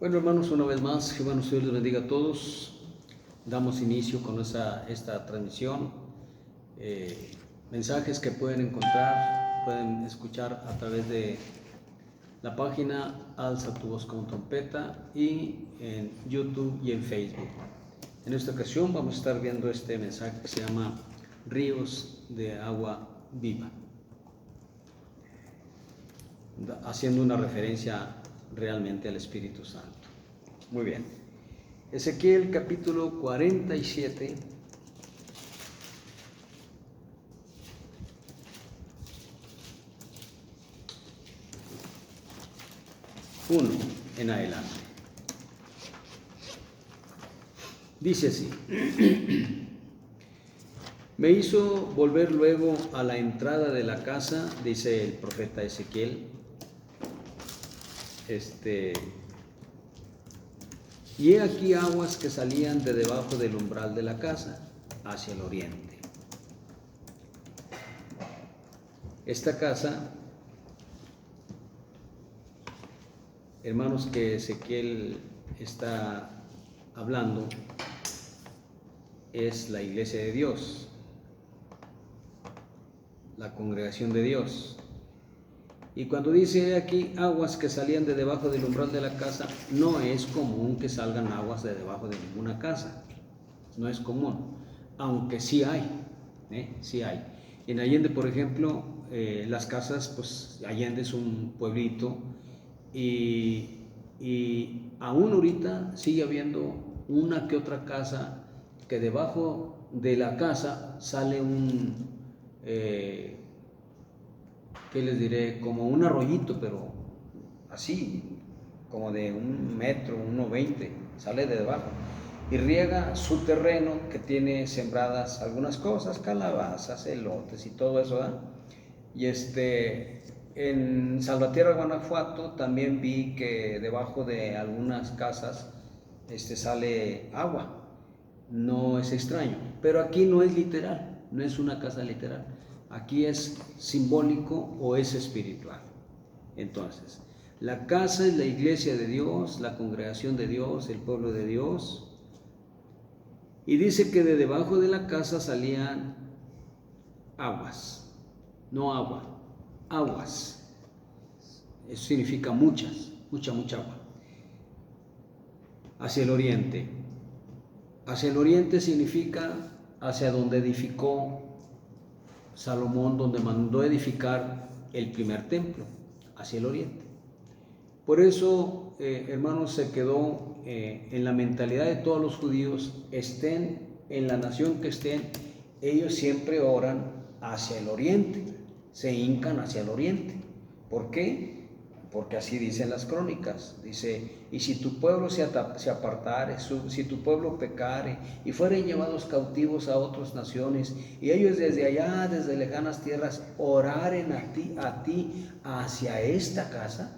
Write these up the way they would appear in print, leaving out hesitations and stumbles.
Bueno, hermanos, una vez más, que Dios les bendiga a todos. Damos inicio con esta transmisión. Mensajes que pueden encontrar, pueden escuchar a través de la página Alza tu voz con trompeta y en YouTube y en Facebook. En esta ocasión vamos a estar viendo este mensaje que se llama Ríos de Agua Viva, haciendo una referencia realmente al Espíritu Santo. Muy bien. Ezequiel capítulo 47. 1 en adelante. Dice así: Me hizo volver luego a la entrada de la casa, dice el profeta Ezequiel, y he aquí aguas que salían de debajo del umbral de la casa hacia el oriente. Esta casa, hermanos, que Ezequiel está hablando, es la iglesia de Dios, la congregación de Dios. Y cuando dice aquí aguas que salían de debajo del umbral de la casa, no es común que salgan aguas de debajo de ninguna casa, no es común, aunque sí hay, sí hay. En Allende, por ejemplo, las casas, pues Allende es un pueblito y aún ahorita sigue habiendo una que otra casa que debajo de la casa sale ¿qué les diré? Como un arroyito, pero así, como de 1 metro, 1,20, sale de debajo y riega su terreno, que tiene sembradas algunas cosas, calabazas, elotes y todo eso, ¿verdad? Y en Salvatierra, Guanajuato, también vi que debajo de algunas casas sale agua. No es extraño, pero aquí no es literal, no es una casa literal. Aquí es simbólico o es espiritual. Entonces, la casa es la iglesia de Dios, la congregación de Dios, el pueblo de Dios. Y dice que de debajo de la casa salían aguas, no agua, aguas. Eso significa mucha agua. Hacia el oriente. Hacia el oriente significa hacia donde edificó Salomón, donde mandó edificar el primer templo, hacia el oriente. Por eso, hermanos, se quedó en la mentalidad de todos los judíos, estén en la nación que estén, ellos siempre oran hacia el oriente, se hincan hacia el oriente. ¿Por qué? Porque así dicen las crónicas, dice: y si tu pueblo se apartare, si tu pueblo pecare, y fueren llevados cautivos a otras naciones, y ellos desde allá, desde lejanas tierras, oraren a ti, hacia esta casa,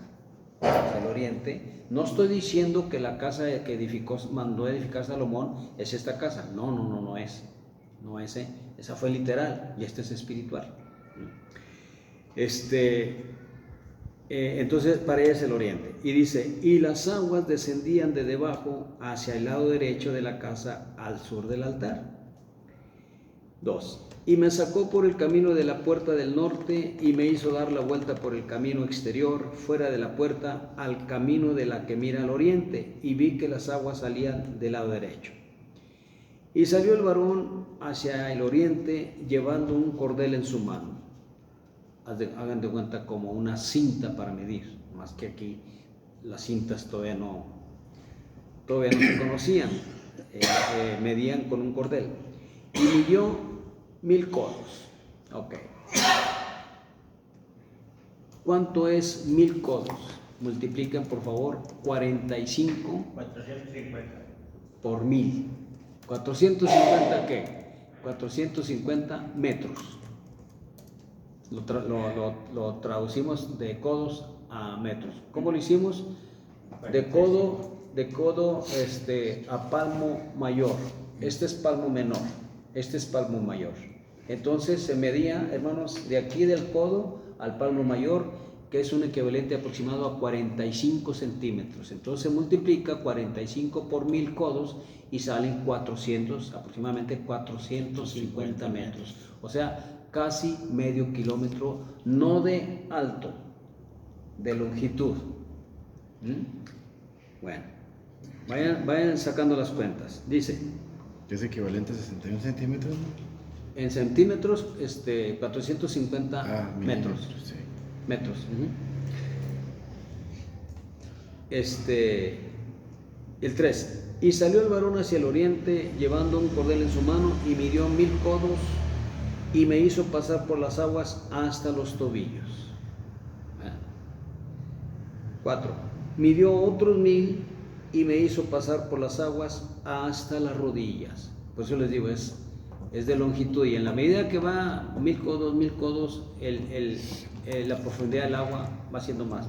hacia el oriente. No estoy diciendo que la casa que mandó edificar Salomón es esta casa, no es, esa fue literal, y esta es espiritual. Entonces para ella es el oriente, y dice: y las aguas descendían de debajo hacia el lado derecho de la casa al sur del altar. 2. Y me sacó por el camino de la puerta del norte y me hizo dar la vuelta por el camino exterior, fuera de la puerta, al camino de la que mira al oriente, y vi que las aguas salían del lado derecho. Y salió el varón hacia el oriente llevando un cordel en su mano. Hagan de cuenta como una cinta para medir, más que aquí las cintas todavía no se conocían, medían con un cordel, y midió 1000 codos. Ok. ¿Cuánto es 1000 codos? Multiplican por favor 450 por 1000. 450 ¿qué? 450 metros. Lo traducimos de codos a metros. ¿Cómo lo hicimos? De codo a palmo mayor. Este es palmo menor, este es palmo mayor. Entonces se medía, hermanos, de aquí del codo al palmo mayor, que es un equivalente aproximado a 45 centímetros. Entonces se multiplica 45 por 1000 codos y salen 400, aproximadamente 450 metros. O sea, casi medio kilómetro, no de alto, de longitud. Bueno, vayan sacando las cuentas. Dice, ¿es equivalente a 61 centímetros? en centímetros, 450 metros. Sí. Metros. El 3. Y salió el varón hacia el oriente, llevando un cordel en su mano, y midió 1000 codos, y me hizo pasar por las aguas hasta los tobillos. 4. Midió otros 1000, y me hizo pasar por las aguas hasta las rodillas. Por eso les digo, es de longitud, y en la medida que va 1000 codos, la profundidad del agua va siendo más.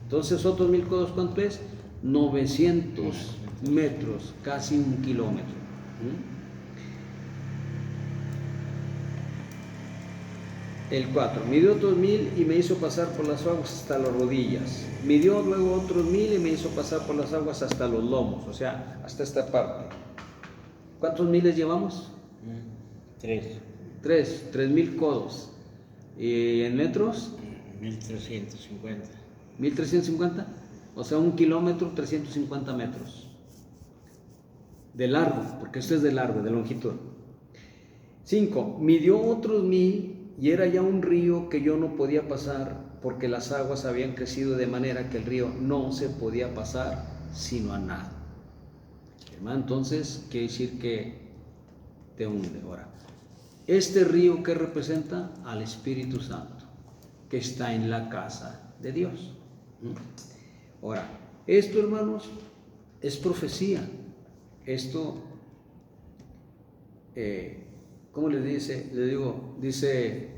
Entonces, otros 1000 codos, ¿cuánto es? 900 metros, casi 1 kilómetro. El 4. Midió otros 1000 y me hizo pasar por las aguas hasta las rodillas. Midió luego otros 1000 y me hizo pasar por las aguas hasta los lomos, o sea, hasta esta parte. ¿Cuántos miles llevamos? 3000 codos. ¿Y en metros? 1350. 1350, o sea, 1 kilómetro, 350 metros. De largo, porque esto es de largo, de longitud. 5. Midió otros 1000 y era ya un río que yo no podía pasar porque las aguas habían crecido de manera que el río no se podía pasar sino a nado. Hermano, entonces quiere decir que te hunde. Ahora, este río que representa al Espíritu Santo que está en la casa de Dios. Ahora, esto, hermanos, es profecía. Esto, ¿cómo les dice? Le digo, dice,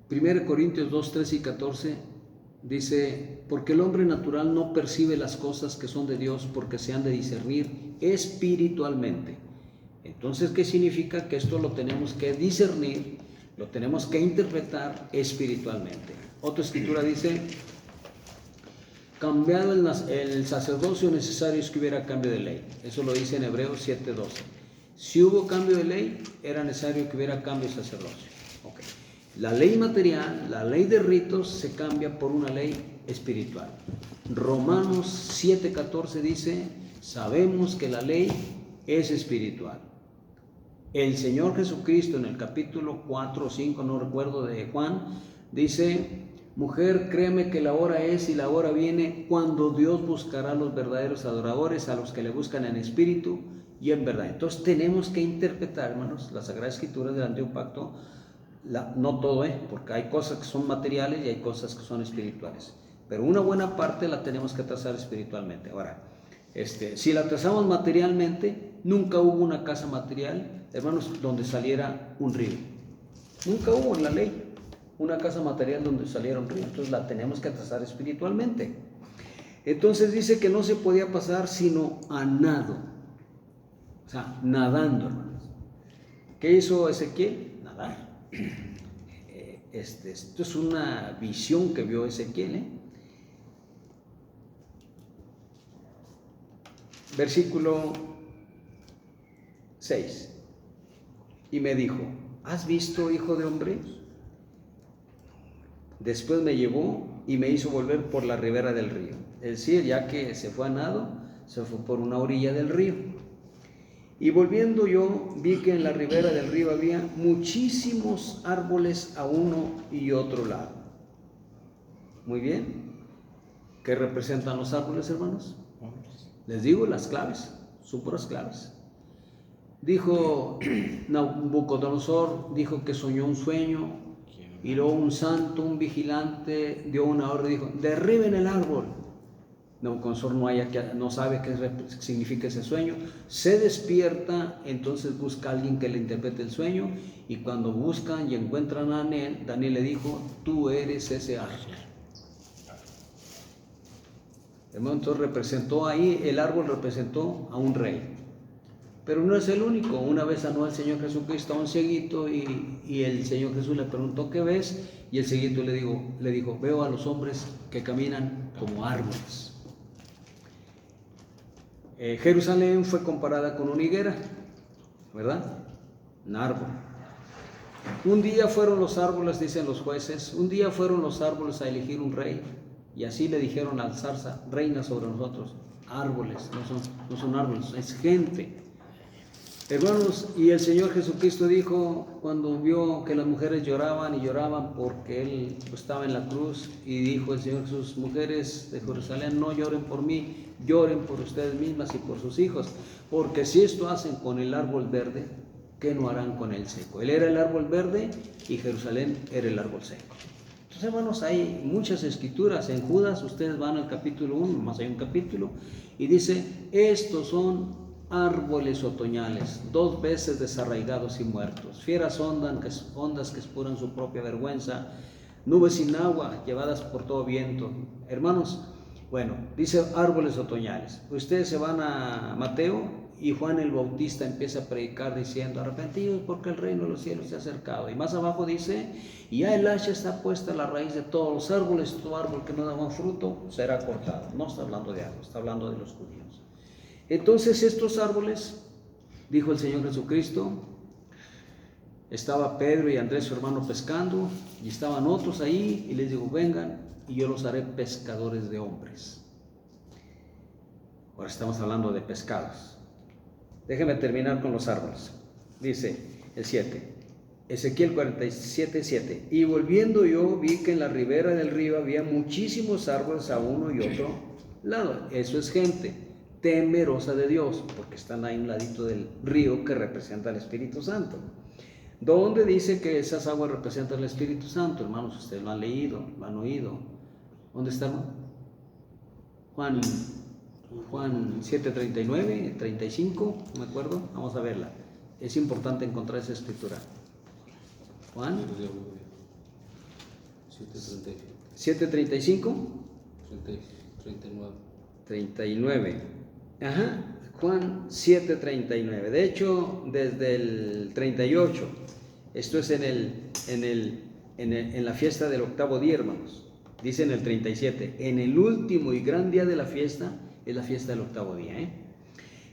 Primero Corintios 2, 13 y 14, dice, porque el hombre natural no percibe las cosas que son de Dios porque se han de discernir espiritualmente. Entonces, ¿qué significa? Que esto lo tenemos que discernir, lo tenemos que interpretar espiritualmente. Otra escritura dice, cambiado el sacerdocio necesario es que hubiera cambio de ley. Eso lo dice en Hebreos 7:12. Si hubo cambio de ley, era necesario que hubiera cambio de sacerdocio. Okay. La ley material, la ley de ritos, se cambia por una ley espiritual. Romanos 7:14 dice, sabemos que la ley es espiritual. El Señor Jesucristo en el capítulo 4 o 5, no recuerdo, de Juan, dice, mujer, créeme que la hora es y la hora viene cuando Dios buscará a los verdaderos adoradores, a los que le buscan en espíritu y en verdad. Entonces tenemos que interpretar, hermanos, la Sagrada Escritura del Antiguo Pacto, no todo, porque hay cosas que son materiales y hay cosas que son espirituales, pero una buena parte la tenemos que trazar espiritualmente. Ahora, si la trazamos materialmente, nunca hubo una casa material, hermanos, donde saliera un río. Nunca hubo en la ley una casa material donde saliera un río. Entonces la tenemos que trazar espiritualmente. Entonces dice que no se podía pasar sino a nado, o sea, nadando, hermanos. ¿Qué hizo Ezequiel? Nadar. Esto es una visión que vio Ezequiel. Versículo 6. Y me dijo, ¿has visto, hijo de hombre? Después me llevó y me hizo volver por la ribera del río. Es decir, ya que se fue a nado, se fue por una orilla del río. Y volviendo yo, vi que en la ribera del río había muchísimos árboles a uno y otro lado. Muy bien. ¿Qué representan los árboles, hermanos? Les digo las claves, son puras claves. Dijo Nabucodonosor, dijo que soñó un sueño, y luego un santo, un vigilante, dio una orden y dijo, derriben el árbol. Nabucodonosor no sabe qué significa ese sueño, se despierta, entonces busca a alguien que le interprete el sueño, y cuando buscan y encuentran a Daniel le dijo, tú eres ese árbol. Entonces representó ahí, el árbol representó a un rey. Pero no es el único. Una vez sanó al Señor Jesucristo a un cieguito y el Señor Jesús le preguntó, ¿qué ves? Y el cieguito le dijo, veo a los hombres que caminan como árboles. Jerusalén fue comparada con una higuera, ¿verdad? Un árbol. Un día fueron los árboles, dicen los jueces, un día fueron los árboles a elegir un rey, y así le dijeron al zarza, reina sobre nosotros. Árboles, no son árboles, es gente. Hermanos, y el Señor Jesucristo dijo, cuando vio que las mujeres lloraban y lloraban porque Él estaba en la cruz, y dijo el Señor Jesús, mujeres de Jerusalén, no lloren por mí, lloren por ustedes mismas y por sus hijos, porque si esto hacen con el árbol verde, ¿qué no harán con el seco? Él era el árbol verde y Jerusalén era el árbol seco. Entonces, hermanos, hay muchas escrituras. En Judas, ustedes van al capítulo 1, más hay un capítulo, y dice, estos son árboles otoñales, 2 veces desarraigados y muertos, fieras ondas que espuran su propia vergüenza, nubes sin agua llevadas por todo viento. Hermanos, bueno, dice árboles otoñales. Ustedes se van a Mateo y Juan el Bautista empieza a predicar diciendo, arrepentidos porque el reino de los cielos se ha acercado. Y más abajo dice, y ya el hacha está puesta a la raíz de todos los árboles, todo árbol que no da fruto será cortado. No está hablando de algo, está hablando de los judíos. Entonces estos árboles, dijo el Señor Jesucristo, estaba Pedro y Andrés su hermano pescando, y estaban otros ahí, y les digo, vengan y yo los haré pescadores de hombres. Ahora estamos hablando de pescados. Déjenme terminar con los árboles. Dice el 7, Ezequiel 47, 7. Y volviendo yo vi que en la ribera del río había muchísimos árboles a uno y otro lado. Eso es gente temerosa de Dios, porque están ahí a un ladito del río que representa al Espíritu Santo. ¿Dónde dice que esas aguas representan al Espíritu Santo? Hermanos, ustedes lo han leído, lo han oído. ¿Dónde está? Juan 7:39, 35, no me acuerdo. Vamos a verla. Es importante encontrar esa escritura. Juan 7:35, 39. Ajá, Juan 7:39. De hecho, desde el 38, esto es en la fiesta del octavo día, hermanos. Dice en el 37, en el último y gran día de la fiesta, es la fiesta del octavo día.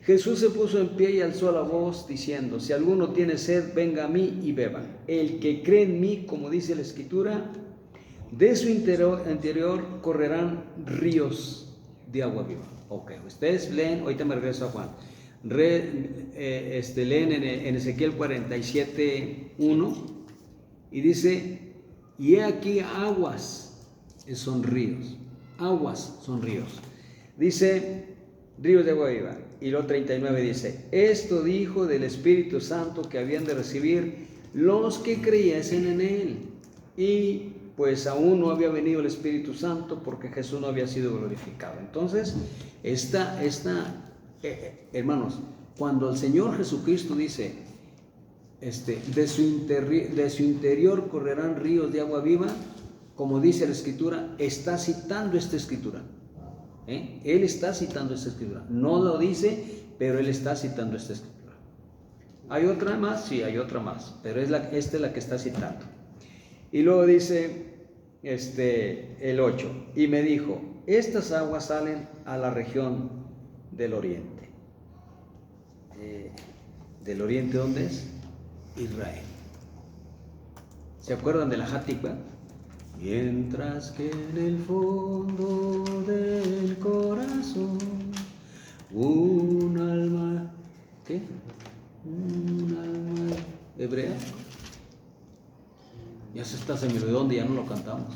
Jesús se puso en pie y alzó la voz diciendo, si alguno tiene sed, venga a mí y beba. El que cree en mí, como dice la Escritura, de su interior correrán ríos de agua viva. Ok, ustedes leen, ahorita me regreso a Juan, leen en Ezequiel 47:1 y dice, y he aquí aguas, son ríos, aguas son ríos. Dice, ríos de agua viva. Y lo 39 dice, esto dijo del Espíritu Santo que habían de recibir los que creyesen en él. Y pues aún no había venido el Espíritu Santo porque Jesús no había sido glorificado. Entonces, hermanos, cuando el Señor Jesucristo dice, de su interior correrán ríos de agua viva, como dice la Escritura, está citando esta Escritura. Él está citando esta Escritura. No lo dice, pero él está citando esta Escritura. ¿Hay otra más? Sí, hay otra más, pero esta es la que está citando. Y luego dice el 8, y me dijo, estas aguas salen a la región del oriente. ¿Del oriente dónde es? Israel. ¿Se acuerdan de la Jática? Mientras que en el fondo del corazón un alma, ¿qué? Un alma hebrea. Ya se me olvidó dónde, ya no lo cantamos.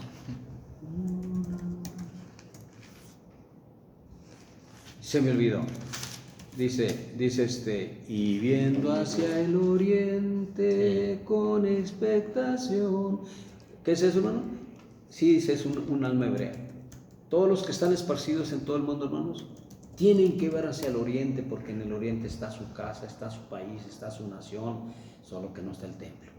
Se me olvidó. Dice y viendo hacia el oriente con expectación. ¿Qué es eso, hermano? Sí, dice, es un alma hebrea. Todos los que están esparcidos en todo el mundo, hermanos, tienen que ver hacia el oriente, porque en el oriente está su casa, está su país, está su nación, solo que no está el templo.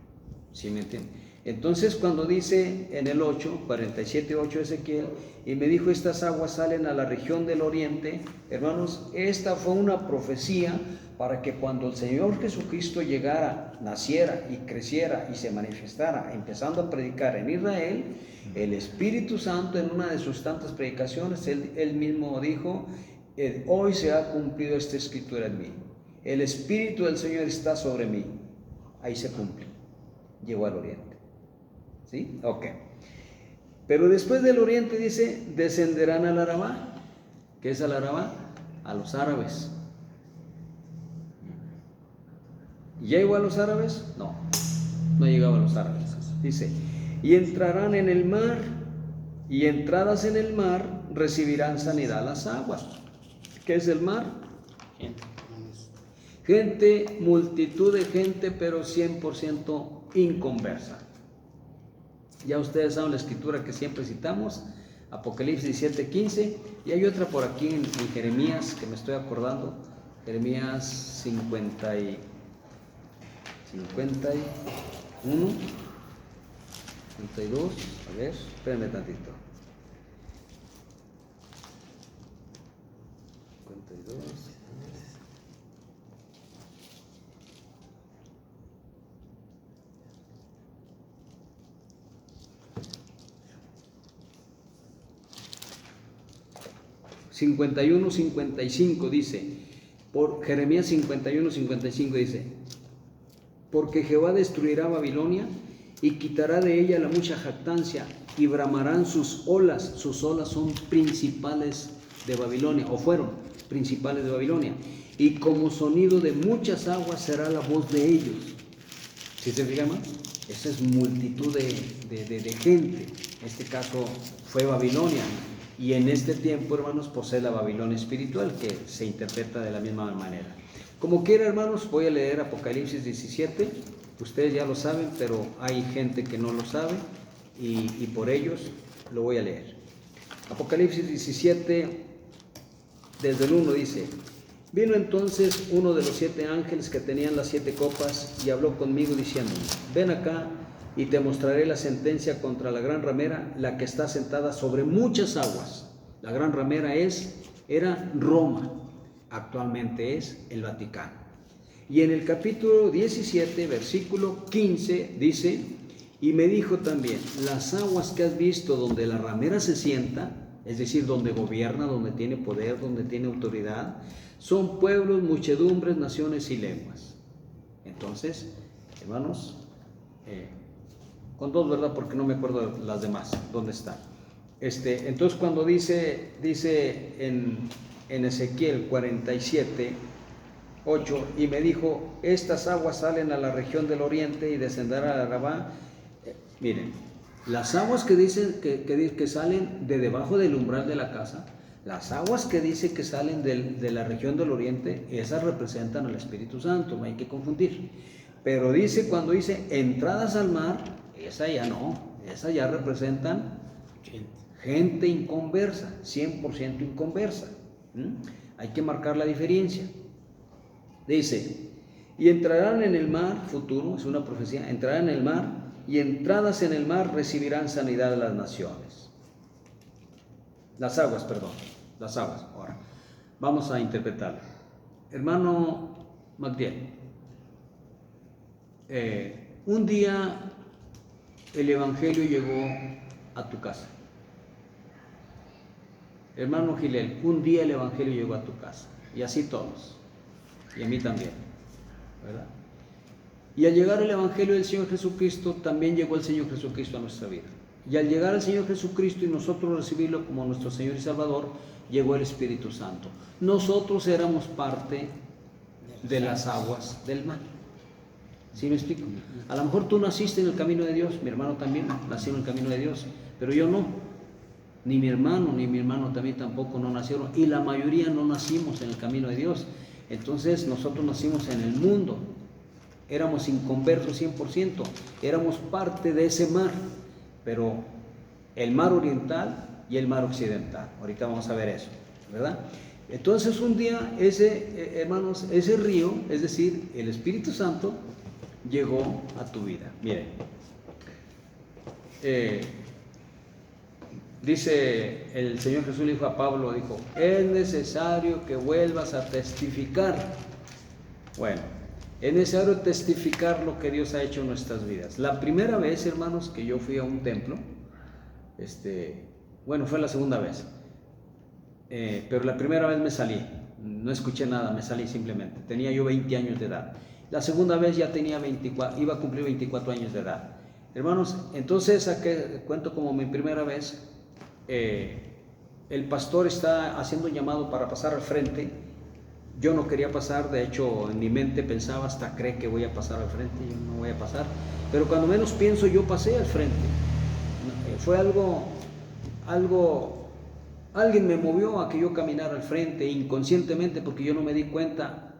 ¿Sí me entienden? Entonces, cuando dice en el 47:8 Ezequiel, y me dijo, estas aguas salen a la región del oriente, hermanos, esta fue una profecía para que cuando el Señor Jesucristo llegara, naciera y creciera y se manifestara, empezando a predicar en Israel, el Espíritu Santo en una de sus tantas predicaciones, él mismo dijo, hoy se ha cumplido esta escritura en mí. El Espíritu del Señor está sobre mí. Ahí se cumple. Llegó al oriente. ¿Sí? Ok. Pero después del oriente dice, descenderán al Arabá. ¿Qué es el Arabá? A los árabes. ¿Llegó a los árabes? No, no llegaba a los árabes. Dice, y entrarán en el mar, y entradas en el mar recibirán sanidad las aguas. ¿Qué es el mar? Gente, multitud de gente, pero 100% inconversa. Ya ustedes saben la escritura que siempre citamos, Apocalipsis 17:15, y hay otra por aquí en Jeremías que me estoy acordando, Jeremías 51, 52, a ver, espérenme tantito. 52. 51-55 dice, por Jeremías 51-55 dice, porque Jehová destruirá a Babilonia y quitará de ella la mucha jactancia y bramarán sus olas son principales de Babilonia, o fueron principales de Babilonia, y como sonido de muchas aguas será la voz de ellos. ¿Sí se fijan? Esa es multitud de gente, en este caso fue Babilonia. Y en este tiempo, hermanos, posee la Babilonia espiritual, que se interpreta de la misma manera. Como quiera, hermanos, voy a leer Apocalipsis 17. Ustedes ya lo saben, pero hay gente que no lo sabe, y por ellos lo voy a leer. Apocalipsis 17, desde el 1 dice, vino entonces uno de los 7 ángeles que tenían las 7 copas y habló conmigo diciendo, ven acá, y te mostraré la sentencia contra la gran ramera, la que está sentada sobre muchas aguas. La gran ramera era Roma, actualmente es el Vaticano. Y en el capítulo 17, versículo 15, dice, y me dijo también, las aguas que has visto donde la ramera se sienta, es decir, donde gobierna, donde tiene poder, donde tiene autoridad, son pueblos, muchedumbres, naciones y lenguas. Entonces, hermanos, con 2, ¿verdad? Porque no me acuerdo de las demás, ¿dónde están? Entonces cuando dice en Ezequiel 47, 8, y me dijo, estas aguas salen a la región del oriente y descenderán al Arabá. Miren, las aguas que dicen que salen de debajo del umbral de la casa, las aguas que dice que salen de la región del oriente, esas representan al Espíritu Santo, no hay que confundir. Pero dice, cuando dice entradas al mar, esa ya no, esa ya representan gente inconversa, 100% inconversa. Hay que marcar la diferencia. Dice, y entrarán en el mar, futuro, es una profecía, entrarán en el mar, y entradas en el mar recibirán sanidad de las naciones. Las aguas. Ahora, vamos a interpretarlo. Hermano Magdiel, un día el Evangelio llegó a tu casa. Hermano Gilel, un día el Evangelio llegó a tu casa, y así todos, y a mí también, ¿verdad? Y al llegar el Evangelio del Señor Jesucristo, también llegó el Señor Jesucristo a nuestra vida. Y al llegar al Señor Jesucristo y nosotros recibirlo como nuestro Señor y Salvador, llegó el Espíritu Santo. Nosotros éramos parte de las aguas del mar. ¿Sí me explico? A lo mejor tú naciste en el camino de Dios, mi hermano también nació en el camino de Dios, pero yo no. Ni mi hermano también tampoco no nacieron, y la mayoría no nacimos en el camino de Dios. Entonces nosotros nacimos en el mundo, éramos inconversos 100%, éramos parte de ese mar, pero el mar oriental y el mar occidental. Ahorita vamos a ver eso, ¿verdad? Entonces un día hermanos, ese río, es decir, el Espíritu Santo, llegó a tu vida. Miren, dice el Señor Jesús, le dijo a Pablo, dijo, es necesario que vuelvas a testificar Bueno, es necesario testificar lo que Dios ha hecho en nuestras vidas. La primera vez, hermanos, que yo fui a un templo, bueno, fue la segunda vez, pero la primera vez me salí, no escuché nada, me salí simplemente. Tenía yo 20 años de edad. La segunda vez ya tenía 24, iba a cumplir 24 años de edad. Hermanos, entonces cuento como mi primera vez. El pastor está haciendo un llamado para pasar al frente. Yo no quería pasar, de hecho en mi mente pensaba, hasta cree que voy a pasar al frente, yo no voy a pasar, pero cuando menos pienso yo pasé al frente. Fue alguien me movió a que yo caminara al frente inconscientemente, porque yo no me di cuenta,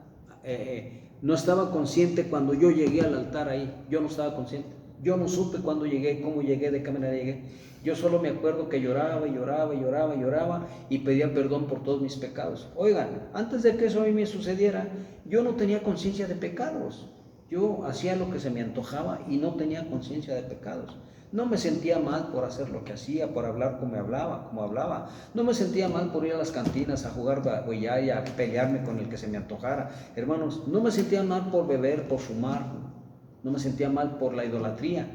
no estaba consciente cuando yo llegué al altar ahí, yo no estaba consciente, yo no supe cuándo llegué, cómo llegué, de qué manera llegué. Yo solo me acuerdo que lloraba y lloraba y lloraba y lloraba y pedía perdón por todos mis pecados. Oigan, antes de que eso a mí me sucediera, yo no tenía conciencia de pecados. Yo hacía lo que se me antojaba y no tenía conciencia de pecados. No me sentía mal por hacer lo que hacía, por hablar como hablaba. No me sentía mal por ir a las cantinas a jugar billar y a pelearme con el que se me antojara. Hermanos, no me sentía mal por beber, por fumar. No me sentía mal por la idolatría.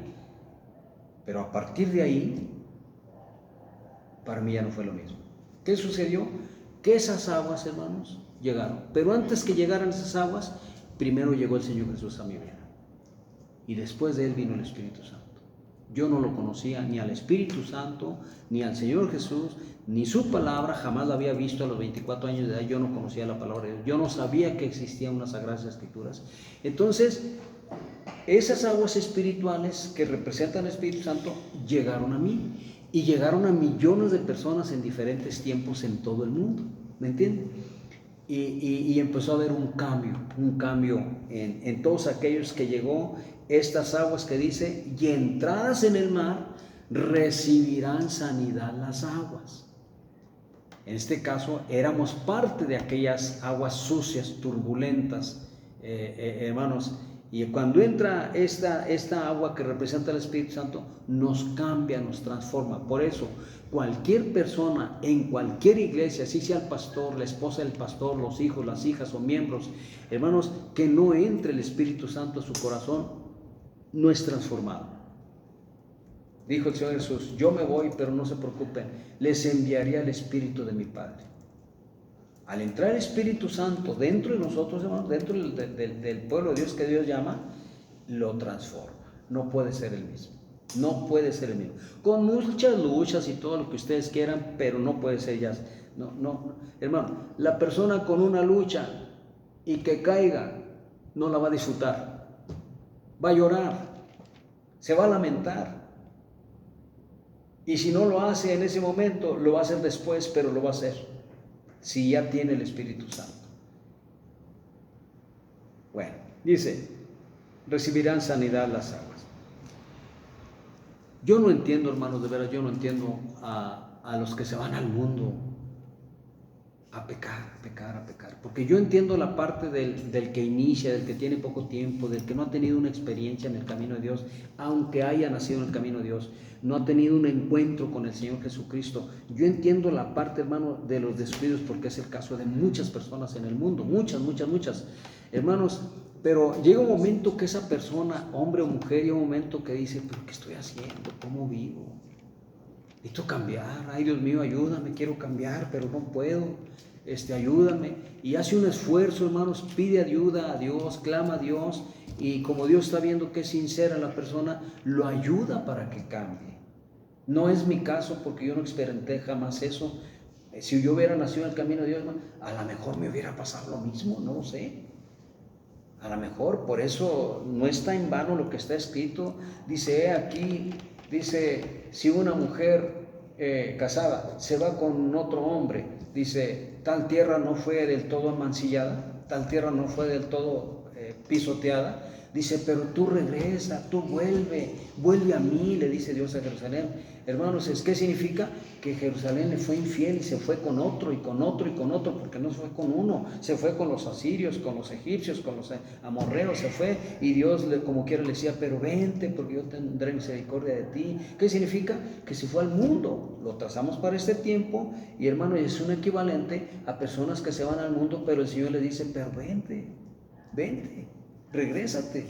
Pero a partir de ahí, para mí ya no fue lo mismo. ¿Qué sucedió? Que esas aguas, hermanos, llegaron. Pero antes que llegaran esas aguas, primero llegó el Señor Jesús a mi vida. Y después de Él vino el Espíritu Santo. Yo no lo conocía ni al Espíritu Santo, ni al Señor Jesús, ni su palabra. Jamás la había visto a los 24 años de edad. Yo no conocía la palabra de Dios. Yo no sabía que existían unas sagradas escrituras. Entonces, esas aguas espirituales que representan al Espíritu Santo llegaron a mí. Y llegaron a millones de personas en diferentes tiempos en todo el mundo, ¿me entienden? Y empezó a haber un cambio en todos aquellos que llegó estas aguas que dice, y entradas en el mar recibirán sanidad las aguas. En este caso éramos parte de aquellas aguas sucias, turbulentas, hermanos. Y cuando entra esta agua que representa el Espíritu Santo, nos cambia, nos transforma. Por eso, cualquier persona en cualquier iglesia, así sea el pastor, la esposa del pastor, los hijos, las hijas o miembros, hermanos, que no entre el Espíritu Santo a su corazón, no es transformado. Dijo el Señor Jesús, yo me voy, pero no se preocupen, les enviaría el Espíritu de mi Padre. Al entrar el Espíritu Santo dentro de nosotros, hermanos, dentro del pueblo de Dios que Dios llama, lo transforma. No puede ser el mismo. No puede ser el mismo. Con muchas luchas y todo lo que ustedes quieran, pero no puede ser ya. No. Hermano, la persona con una lucha y que caiga, no la va a disfrutar. Va a llorar. Se va a lamentar. Y si no lo hace en ese momento, lo va a hacer después, pero lo va a hacer. Si ya tiene el Espíritu Santo. Bueno, dice, recibirán sanidad las aguas. Yo no entiendo, hermanos, de veras, yo no entiendo a los que se van al mundo a pecar, porque yo entiendo la parte del que inicia, del que tiene poco tiempo, del que no ha tenido una experiencia en el camino de Dios, aunque haya nacido en el camino de Dios, no ha tenido un encuentro con el Señor Jesucristo. Yo entiendo la parte, hermano, de los descuidos, porque es el caso de muchas personas en el mundo, muchas, hermanos, pero llega un momento que esa persona, hombre o mujer, llega un momento que dice, pero ¿qué estoy haciendo? ¿Cómo vivo? Necesito cambiar, ay Dios mío, ayúdame, quiero cambiar, pero no puedo, ayúdame. Y hace un esfuerzo, hermanos, pide ayuda a Dios, clama a Dios, y como Dios está viendo que es sincera la persona, lo ayuda para que cambie. No es mi caso, porque yo no experimenté jamás eso. Si yo hubiera nacido en el camino de Dios, hermano, a lo mejor me hubiera pasado lo mismo, no lo sé. A lo mejor, por eso no está en vano lo que está escrito. Dice aquí, dice, si una mujer casada se va con otro hombre, dice, tal tierra no fue del todo amancillada, tal tierra no fue del todo pisoteada. Dice, pero tú regresa, tú vuelve a mí, le dice Dios a Jerusalén. Hermanos, ¿qué significa? Que Jerusalén le fue infiel y se fue con otro y con otro y con otro, porque no se fue con uno, se fue con los asirios, con los egipcios, con los amorreos, se fue, y Dios como quiera le decía, pero vente porque yo tendré misericordia de ti. ¿Qué significa? Que se fue al mundo. Lo trazamos para este tiempo, y hermano, es un equivalente a personas que se van al mundo, pero el Señor le dice, pero vente. vente, regrésate.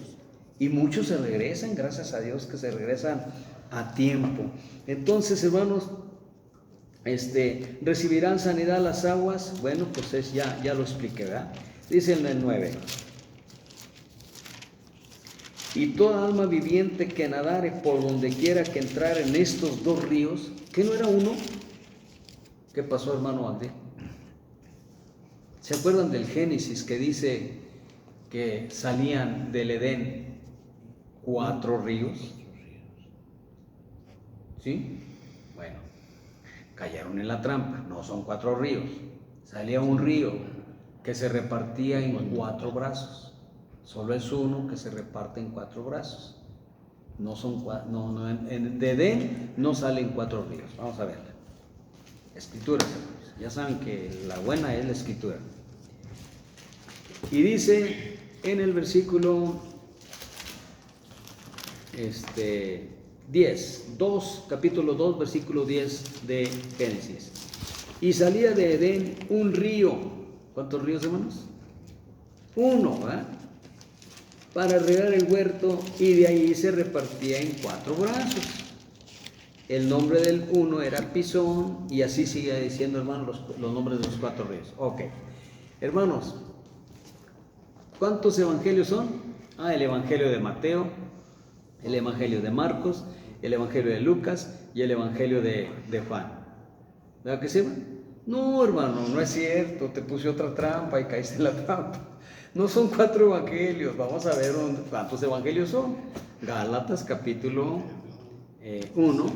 Y muchos se regresan, gracias a Dios que se regresan a tiempo. Entonces, hermanos, recibirán sanidad las aguas. Bueno, pues ya lo expliqué, ¿verdad? Dice en el 9: y toda alma viviente que nadare por donde quiera que entrar en estos dos ríos. ¿Qué no era uno? ¿Qué pasó, hermano André? ¿Se acuerdan del Génesis que dice que salían del Edén 4 ríos? ¿Sí? Bueno, cayeron en la trampa. No son 4 ríos. Salía un río que se repartía en 4 brazos. Solo es uno que se reparte en 4 brazos. No son de Edén no salen 4 ríos. Vamos a verla. Escrituras, hermanos. Ya saben que la buena es la escritura. Y dice en el versículo 10, capítulo 2, versículo 10 de Génesis. Y salía de Edén un río. ¿Cuántos ríos, hermanos? Uno, ¿verdad? Para regar el huerto, y de ahí se repartía en 4 brazos. El nombre del uno era Pisón, y así sigue diciendo, hermanos, los nombres de los 4 ríos. Ok, hermanos, ¿cuántos evangelios son? El evangelio de Mateo, el evangelio de Marcos, el evangelio de Lucas y el evangelio de Juan. ¿Verdad que sí? No, hermano, no es cierto, te puse otra trampa y caíste en la trampa. No son 4 evangelios. Vamos a ver cuántos evangelios son. Gálatas capítulo 1.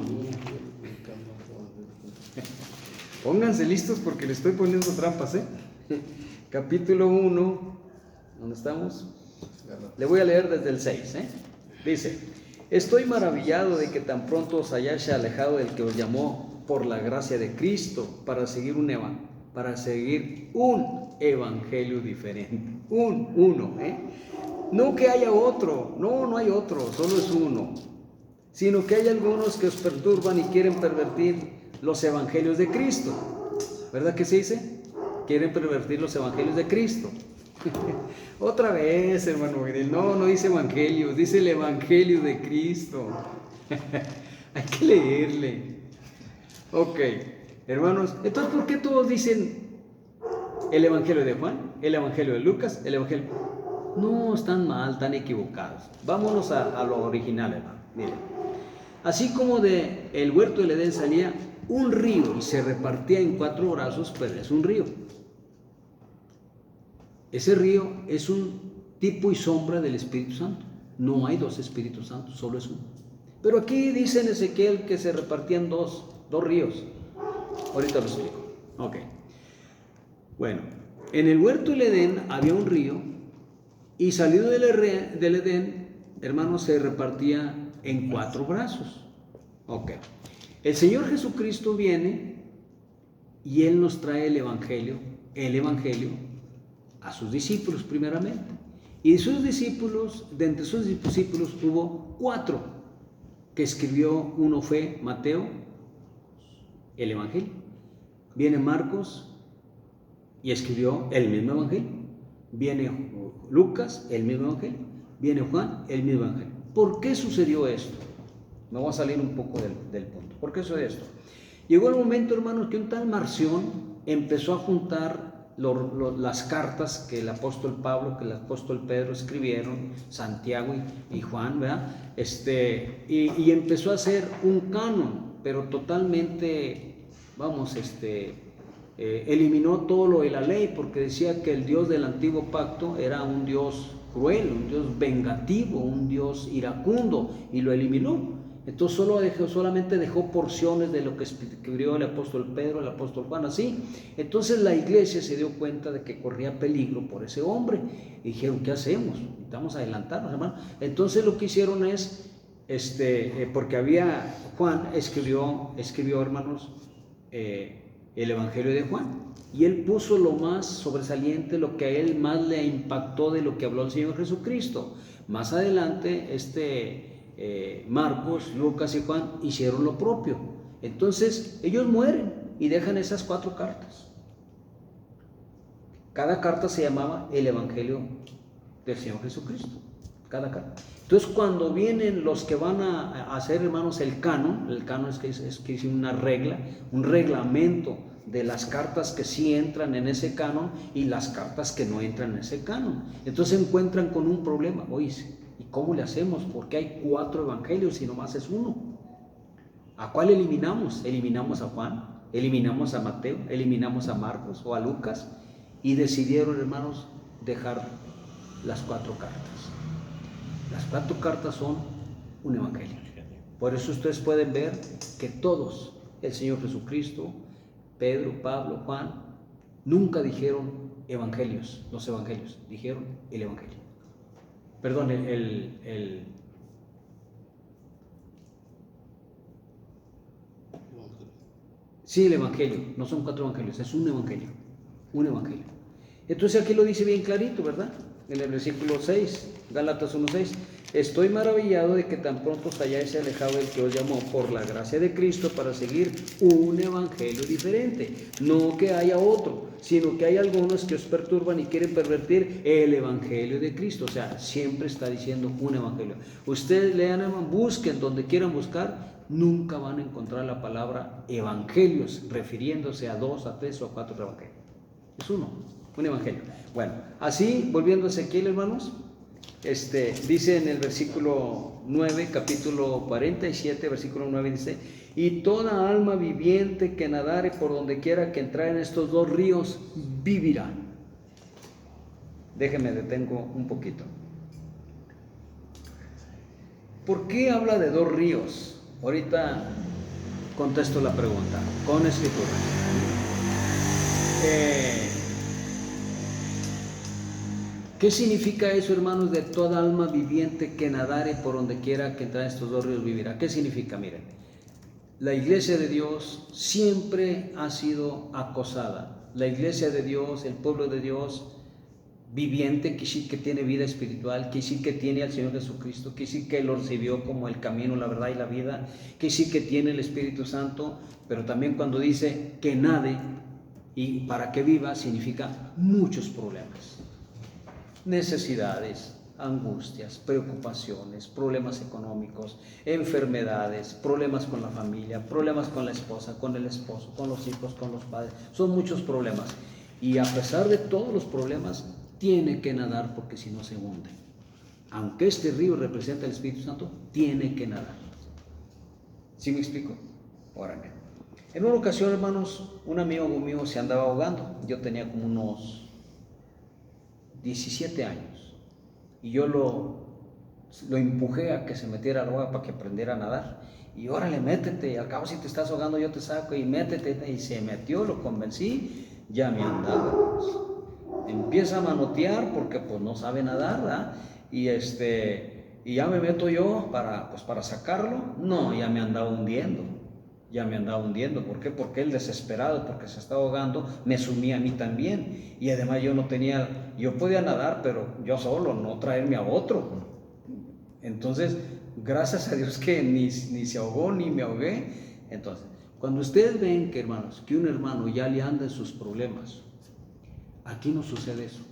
Pónganse listos porque le estoy poniendo trampas, Capítulo 1. ¿Dónde estamos? Le voy a leer desde el 6, Dice: estoy maravillado de que tan pronto os hayáis alejado del que os llamó por la gracia de Cristo para seguir un evangelio diferente. Uno. No que haya otro, no hay otro, solo es uno. Sino que hay algunos que os perturban y quieren pervertir los evangelios de Cristo. ¿Verdad que se dice? Quieren pervertir los evangelios de Cristo. Otra vez, hermano Miguel, no dice evangelios, dice el evangelio de Cristo. Hay que leerle. Ok, hermanos, entonces, ¿por qué todos dicen el evangelio de Juan, el evangelio de Lucas, el evangelio? No, están mal, están equivocados. Vámonos a lo original, hermano. Miren, así como de el huerto del Edén salía un río y se repartía en 4 brazos, pues es un río. Ese río es un tipo y sombra del Espíritu Santo. No hay 2 Espíritus Santos, solo es uno. Pero aquí dice en Ezequiel que se repartían dos ríos. Ahorita lo explico. Ok. Bueno, en el huerto del Edén había un río, y salido del Edén, hermanos, se repartía en 4 brazos. Ok. El Señor Jesucristo viene y Él nos trae el evangelio a sus discípulos primeramente. Y de sus discípulos, de entre sus discípulos hubo 4 que escribió. Uno fue Mateo, el evangelio. Viene Marcos y escribió el mismo evangelio. Viene Lucas, el mismo evangelio. Viene Juan, el mismo evangelio. ¿Por qué sucedió esto? Me voy a salir un poco del punto. ¿Por qué sucedió esto? Llegó el momento, hermanos, que un tal Marción empezó a juntar las cartas que el apóstol Pablo, que el apóstol Pedro escribieron, Santiago y Juan, ¿verdad? Y empezó a hacer un canon, pero totalmente, eliminó todo lo de la ley, porque decía que el Dios del antiguo pacto era un Dios cruel, un Dios vengativo, un Dios iracundo, y lo eliminó. Entonces solamente dejó porciones de lo que escribió el apóstol Pedro, el apóstol Juan, así. Entonces la iglesia se dio cuenta de que corría peligro por ese hombre, y dijeron: ¿qué hacemos? Necesitamos adelantarnos, hermano. Entonces lo que hicieron es, porque Juan escribió, hermanos, el evangelio de Juan, y él puso lo más sobresaliente, lo que a él más le impactó de lo que habló el Señor Jesucristo. Más adelante, Marcos, Lucas y Juan hicieron lo propio. Entonces ellos mueren y dejan esas 4 cartas. Cada carta se llamaba el evangelio del Señor Jesucristo, cada carta. Entonces, cuando vienen los que van a hacer, hermanos, el canon es que es una regla, un reglamento de las cartas que sí entran en ese canon y las cartas que no entran en ese canon. Entonces se encuentran con un problema. Oye, ¿y cómo le hacemos? Porque hay 4 evangelios y nomás es uno. ¿A cuál eliminamos? Eliminamos a Juan, eliminamos a Mateo, eliminamos a Marcos o a Lucas, y decidieron, hermanos, dejar las 4 cartas. Las 4 cartas son un evangelio. Por eso ustedes pueden ver que todos, el Señor Jesucristo, Pedro, Pablo, Juan, nunca dijeron evangelios, los evangelios, dijeron el evangelio. Perdón, sí, el evangelio, no son 4 evangelios, es un evangelio, un evangelio. Entonces aquí lo dice bien clarito, ¿verdad? En el versículo 6, Gálatas 1:6, estoy maravillado de que tan pronto os hayáis alejado del que os llamó por la gracia de Cristo para seguir un evangelio diferente. No que haya otro, sino que hay algunos que os perturban y quieren pervertir el evangelio de Cristo. O sea, siempre está diciendo un evangelio. Ustedes lean, busquen donde quieran buscar, nunca van a encontrar la palabra evangelios refiriéndose a 2, a 3 o a 4 evangelios. Es uno, un evangelio. Bueno, así, volviendo a Ezequiel, hermanos, dice en el versículo 9, capítulo 47, versículo 9, dice, y toda alma viviente que nadare por donde quiera que entrar en estos 2 ríos, vivirá. Déjenme detengo un poquito. ¿Por qué habla de 2 ríos? Ahorita contesto la pregunta con escritura. ¿Qué significa eso, hermanos, de toda alma viviente que nadare por donde quiera que entre estos 2 ríos vivirá? ¿Qué significa? Miren, la iglesia de Dios siempre ha sido acosada. La iglesia de Dios, el pueblo de Dios viviente, que sí que tiene vida espiritual, que sí que tiene al Señor Jesucristo, que sí que lo recibió como el camino, la verdad y la vida, que sí que tiene el Espíritu Santo, pero también cuando dice que nade y para que viva, significa muchos problemas. Necesidades, angustias, preocupaciones, problemas económicos, enfermedades, problemas con la familia, problemas con la esposa, con el esposo, con los hijos, con los padres. Son muchos problemas. Y a pesar de todos los problemas, tiene que nadar porque si no se hunde. Aunque este río representa el Espíritu Santo, tiene que nadar. ¿Sí me explico? Ahora bien, en una ocasión, hermanos, un amigo mío se andaba ahogando. Yo tenía como unos 17 años y yo lo empujé a que se metiera al agua para que aprendiera a nadar, y órale, métete, y al cabo si te estás ahogando yo te saco, y métete, y se metió, lo convencí, ya me andaba, pues. Empieza a manotear porque pues no sabe nadar, ¿verdad? Y ya me meto yo para sacarlo, no, ya me andaba hundiendo. ¿Por qué? Porque él desesperado, porque se está ahogando, me sumía a mí también. Y además yo podía nadar, pero yo solo, no traerme a otro. Entonces, gracias a Dios que ni se ahogó ni me ahogué. Entonces, cuando ustedes ven que, hermanos, que un hermano ya le anda en sus problemas, aquí no sucede eso.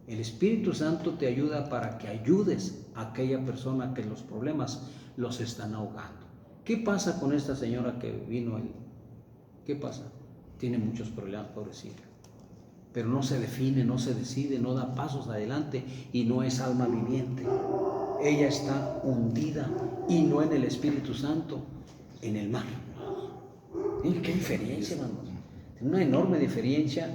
El Espíritu Santo te ayuda para que ayudes a aquella persona que los problemas los están ahogando. ¿Qué pasa con esta señora que vino ahí? ¿Qué pasa? Tiene muchos problemas, pobrecita. Pero no se define, no se decide, no da pasos adelante y no es alma viviente. Ella está hundida y no en el Espíritu Santo, en el mar. Miren qué diferencia, hermanos. Una enorme diferencia.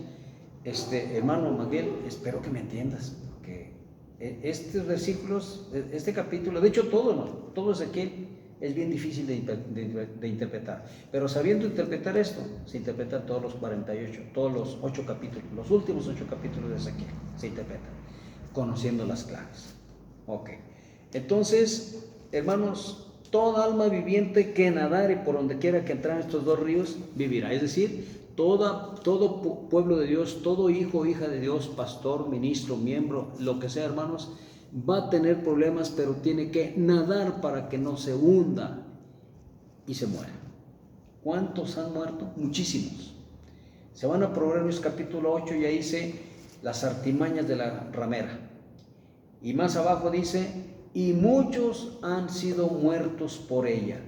Hermano Miguel, espero que me entiendas, porque estos versículos, este capítulo, de hecho todo Ezequiel es bien difícil de interpretar, pero sabiendo interpretar esto, se interpretan todos los 48, todos los 8 capítulos, los últimos 8 capítulos de Ezequiel, se interpretan, conociendo las claves. Ok, entonces, hermanos, toda alma viviente que nadare por donde quiera que entrar en estos 2 ríos, vivirá. Es decir, todo pueblo de Dios, todo hijo o hija de Dios, pastor, ministro, miembro, lo que sea, hermanos, va a tener problemas, pero tiene que nadar para que no se hunda y se muera. ¿Cuántos han muerto? Muchísimos. Se van a Proverbios capítulo 8 y ahí dice las artimañas de la ramera. Y más abajo dice, y muchos han sido muertos por ella.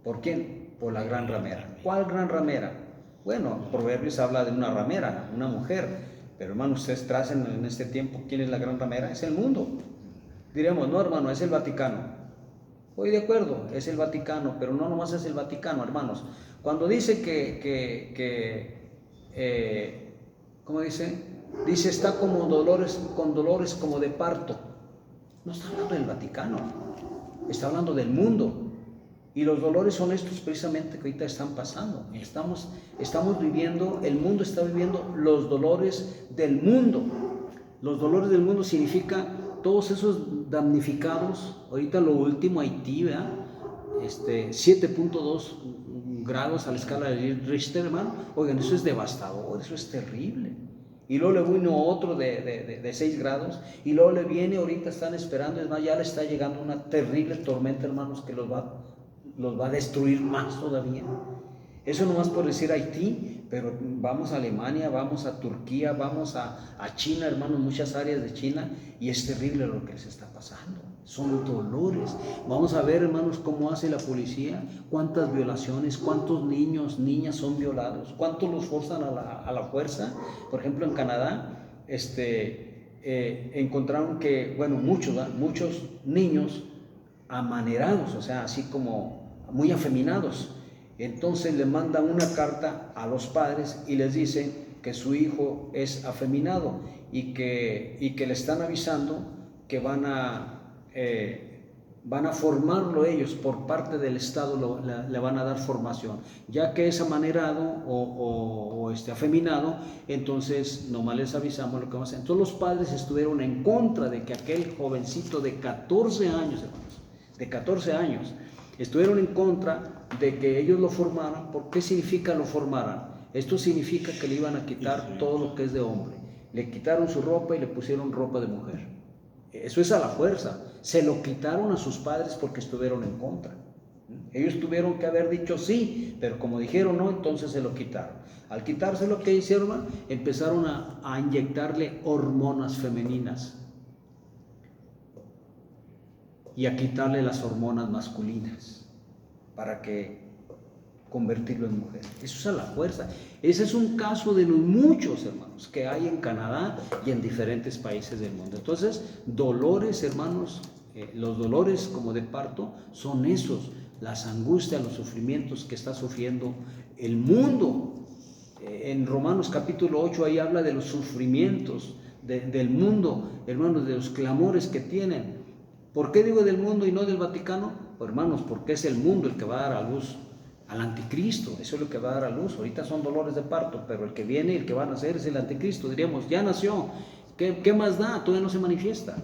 ¿Por quién? Por la gran ramera. ¿Cuál gran ramera? Bueno, Proverbios habla de una ramera, una mujer. Pero hermano, ustedes tracen en este tiempo, ¿quién es la gran ramera? Es el mundo. Diremos, no hermano, es el Vaticano. Voy de acuerdo, es el Vaticano, pero no nomás es el Vaticano, hermanos. Cuando dice ¿cómo dice? Dice, está como con dolores como de parto. No está hablando del Vaticano, está hablando del mundo. Y los dolores son estos precisamente que ahorita están pasando. Estamos viviendo, el mundo está viviendo los dolores del mundo. Los dolores del mundo significa todos esos damnificados. Ahorita lo último, Haití, ¿verdad? 7.2 grados a la escala de Richter, hermano. Oigan, eso es devastador, eso es terrible. Y luego le vino otro de 6 grados, y luego le viene, ahorita están esperando, es más, ya le está llegando una terrible tormenta, hermanos, que los va a destruir más todavía. Eso nomás por decir Haití, pero vamos a Alemania, vamos a Turquía, vamos a China, hermanos, muchas áreas de China, y es terrible lo que les está pasando. Son dolores. Vamos a ver, hermanos, cómo hace la policía, cuántas violaciones, cuántos niños, niñas son violados, cuántos los forzan a la fuerza. Por ejemplo, en Canadá, encontraron que, bueno, muchos niños amanerados, o sea, así como muy afeminados. Entonces le mandan una carta a los padres y les dicen que su hijo es afeminado y que le están avisando que van a formarlo ellos por parte del Estado, le van a dar formación. Ya que es amanerado o afeminado, entonces nomás les avisamos lo que vamos a hacer. Entonces los padres estuvieron en contra de que aquel jovencito de 14 años, hermanos, de 14 años, estuvieron en contra de que ellos lo formaran. ¿Por qué significa lo formaran? Esto significa que le iban a quitar todo lo que es de hombre. Le quitaron su ropa y le pusieron ropa de mujer. Eso es a la fuerza. Se lo quitaron a sus padres porque estuvieron en contra. Ellos tuvieron que haber dicho sí, pero como dijeron no, entonces se lo quitaron. Al quitarse lo que hicieron, empezaron a inyectarle hormonas femeninas y a quitarle las hormonas masculinas para que convertirlo en mujer. Eso es a la fuerza. Ese es un caso de los muchos, hermanos, que hay en Canadá y en diferentes países del mundo. Entonces, dolores, hermanos, los dolores como de parto son esos, las angustias, los sufrimientos que está sufriendo el mundo. En Romanos capítulo 8 ahí habla de los sufrimientos del mundo, hermanos, de los clamores que tienen. ¿Por qué digo del mundo y no del Vaticano? Pues, hermanos, porque es el mundo el que va a dar a luz al anticristo. Eso es lo que va a dar a luz. Ahorita son dolores de parto, pero el que viene y el que va a nacer es el anticristo. Diríamos, ya nació. ¿Qué más da? Todavía no se manifiesta.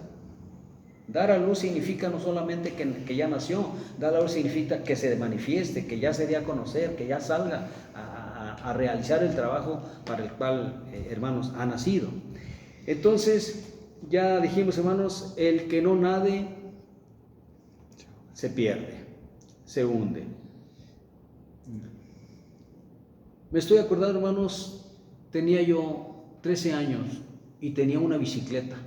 Dar a luz significa no solamente que ya nació, dar a luz significa que se manifieste, que ya se dé a conocer, que ya salga a realizar el trabajo para el cual, hermanos, ha nacido. Entonces, ya dijimos, hermanos, el que no nade se pierde, se hunde. Me estoy acordando, hermanos, tenía yo 13 años y tenía una bicicleta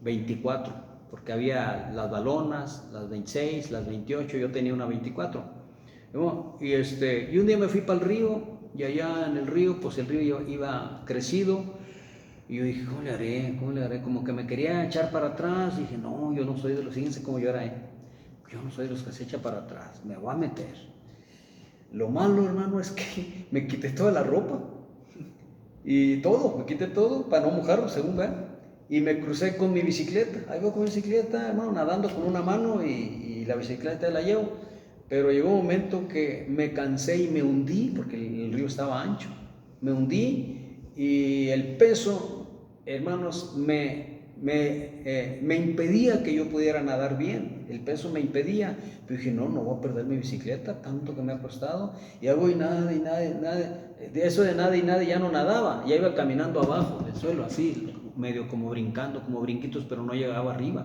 24, porque había las balonas, las 26, las 28, yo tenía una 24. Y un día me fui para el río, y allá en el río, pues el río iba crecido, y yo dije, ¿cómo le haré? Como que me quería echar para atrás. Dije, no, yo no soy de los, fíjense cómo yo era, yo no soy de los que se echa para atrás, me voy a meter. Lo malo, hermano, es que me quité toda la ropa, y todo, me quité todo para no mojarlo, según vean. Y me crucé con mi bicicleta. Ahí voy con mi bicicleta, hermano, nadando con una mano y la bicicleta la llevo. Pero llegó un momento que me cansé y me hundí, porque el río estaba ancho. Me hundí y el peso, hermanos, me impedía que yo pudiera nadar bien. El peso me impedía. Pero dije, no voy a perder mi bicicleta, tanto que me ha costado. Y hago y nada. De eso de nada y nada ya no nadaba. Ya iba caminando abajo del suelo, así, medio como brincando, como brinquitos, pero no llegaba arriba,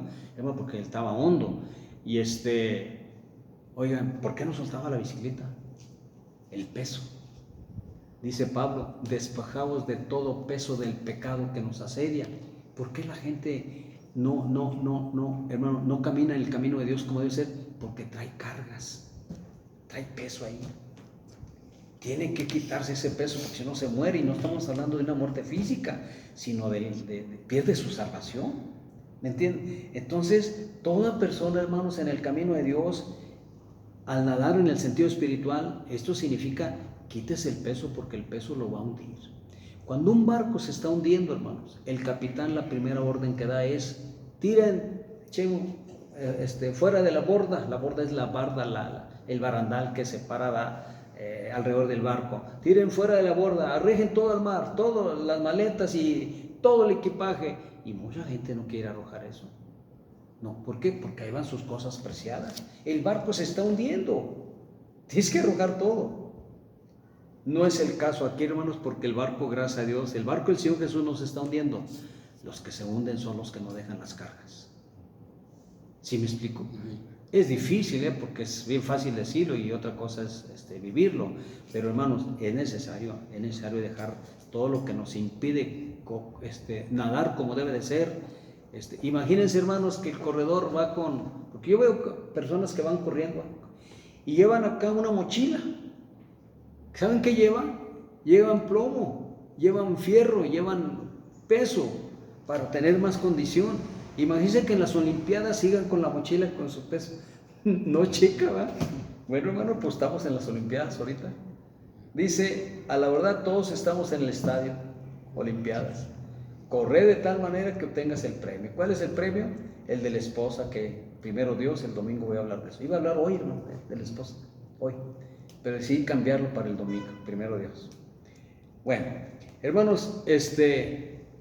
porque estaba hondo. Y oigan, ¿por qué no soltaba la bicicleta? El peso. Dice Pablo, despojaos de todo peso del pecado que nos asedia. ¿Por qué la gente hermano, no camina en el camino de Dios como debe ser? Porque trae cargas, trae peso ahí. Tiene que quitarse ese peso porque si no se muere, y no estamos hablando de una muerte física, sino pierde su salvación. ¿Me entienden? Entonces, toda persona, hermanos, en el camino de Dios, al nadar en el sentido espiritual, esto significa quítese el peso porque el peso lo va a hundir. Cuando un barco se está hundiendo, hermanos, el capitán, la primera orden que da es: tiren, fuera de la borda. La borda es la barda, el barandal que separa alrededor del barco. Tiren fuera de la borda, arrojen todo al mar, todas las maletas y todo el equipaje. Y mucha gente no quiere arrojar eso. No, ¿por qué? Porque ahí van sus cosas preciadas. El barco se está hundiendo. Tienes que arrojar todo. No es el caso aquí, hermanos, porque el barco, gracias a Dios, el barco del Señor Jesús no se está hundiendo. Los que se hunden son los que no dejan las cargas. ¿Sí me explico? Es difícil, porque es bien fácil decirlo y otra cosa es vivirlo. Pero, hermanos, es necesario dejar todo lo que nos impide nadar como debe de ser. Imagínense, hermanos, que el corredor va porque yo veo personas que van corriendo y llevan acá una mochila. ¿Saben qué llevan? Llevan plomo, llevan fierro, llevan peso para tener más condición. Imagínense que en las Olimpiadas sigan con la mochila con su peso. No, chica, ¿va? Bueno, hermano, pues estamos en las Olimpiadas ahorita. Dice, a la verdad todos estamos en el estadio, Olimpiadas. Corre de tal manera que obtengas el premio. ¿Cuál es el premio? El de la esposa, que primero Dios, el domingo voy a hablar de eso. Iba a hablar hoy, hermano, de la esposa, hoy. Pero decidí cambiarlo para el domingo, primero Dios. Bueno, hermanos,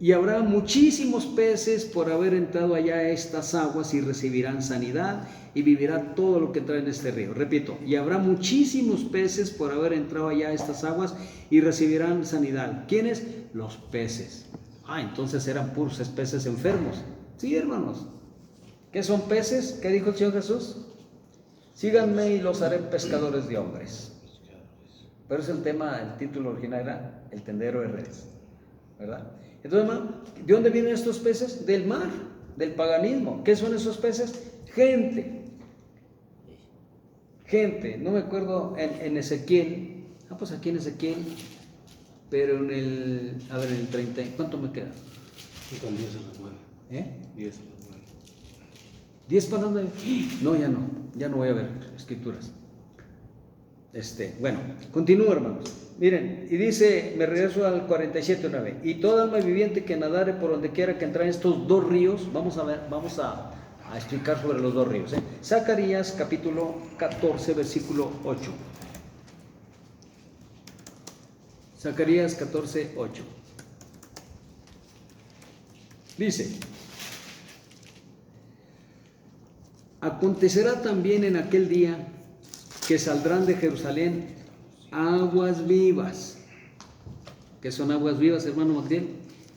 y habrá muchísimos peces por haber entrado allá a estas aguas y recibirán sanidad y vivirá todo lo que trae en este río. Repito, y habrá muchísimos peces por haber entrado allá a estas aguas y recibirán sanidad. ¿Quiénes? Los peces. Entonces eran puros peces enfermos. Sí, hermanos. ¿Qué son peces? ¿Qué dijo el Señor Jesús? Síganme y los haré pescadores de hombres. Pero es el título original era El tendero de redes, ¿verdad? Entonces, hermano, ¿de dónde vienen estos peces? Del mar, del paganismo. ¿Qué son esos peces? Gente, no me acuerdo en Ezequiel, pues aquí en Ezequiel, pero en el 30, ¿cuánto me queda? Con 10 a las 9. 10 a las 9. 10 para dónde? No, ya no voy a ver escrituras. Bueno, continúo, hermanos. Miren, y dice, me regreso al 47:9. Y toda alma viviente que nadare por donde quiera que entrar en estos dos ríos, vamos a explicar sobre los dos ríos. Zacarías capítulo 14, versículo 8. Zacarías 14, 8. Dice: acontecerá también en aquel día que saldrán de Jerusalén aguas vivas. ¿Qué son aguas vivas, hermano Magdiel?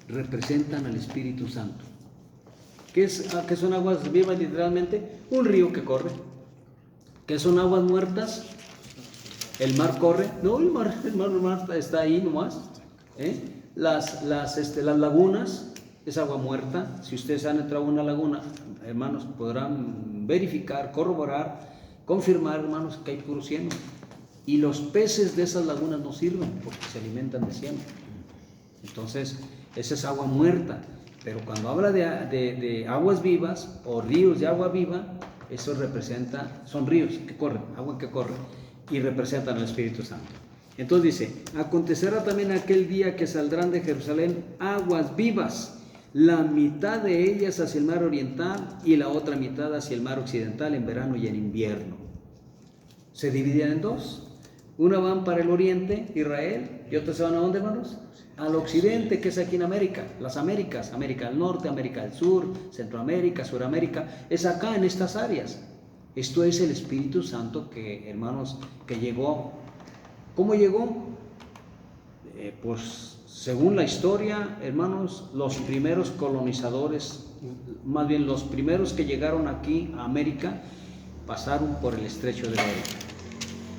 Representan al Espíritu Santo. ¿Qué son aguas vivas literalmente? Un río que corre. ¿Qué son aguas muertas? El mar corre. No, el mar está ahí nomás. Las lagunas es agua muerta. Si ustedes han entrado a una laguna, hermanos, podrán verificar, corroborar, confirmar, hermanos, que hay puro cieno. Y los peces de esas lagunas no sirven porque se alimentan de cieno. Entonces, esa es agua muerta. Pero cuando habla de aguas vivas o ríos de agua viva, eso son ríos que corren, agua que corre, y representan al Espíritu Santo. Entonces dice: acontecerá también aquel día que saldrán de Jerusalén aguas vivas, la mitad de ellas hacia el mar oriental y la otra mitad hacia el mar occidental en verano y en invierno. Se dividen en dos. Una van para el oriente, Israel, y otras se van ¿a dónde, hermanos? Al occidente, que es aquí en América, las Américas, América del Norte, América del Sur, Centroamérica, Suramérica, es acá en estas áreas. Esto es el Espíritu Santo que, hermanos, que llegó. ¿Cómo llegó? Pues según la historia, hermanos, los primeros colonizadores, más bien los primeros que llegaron aquí a América, pasaron por el estrecho de Bering.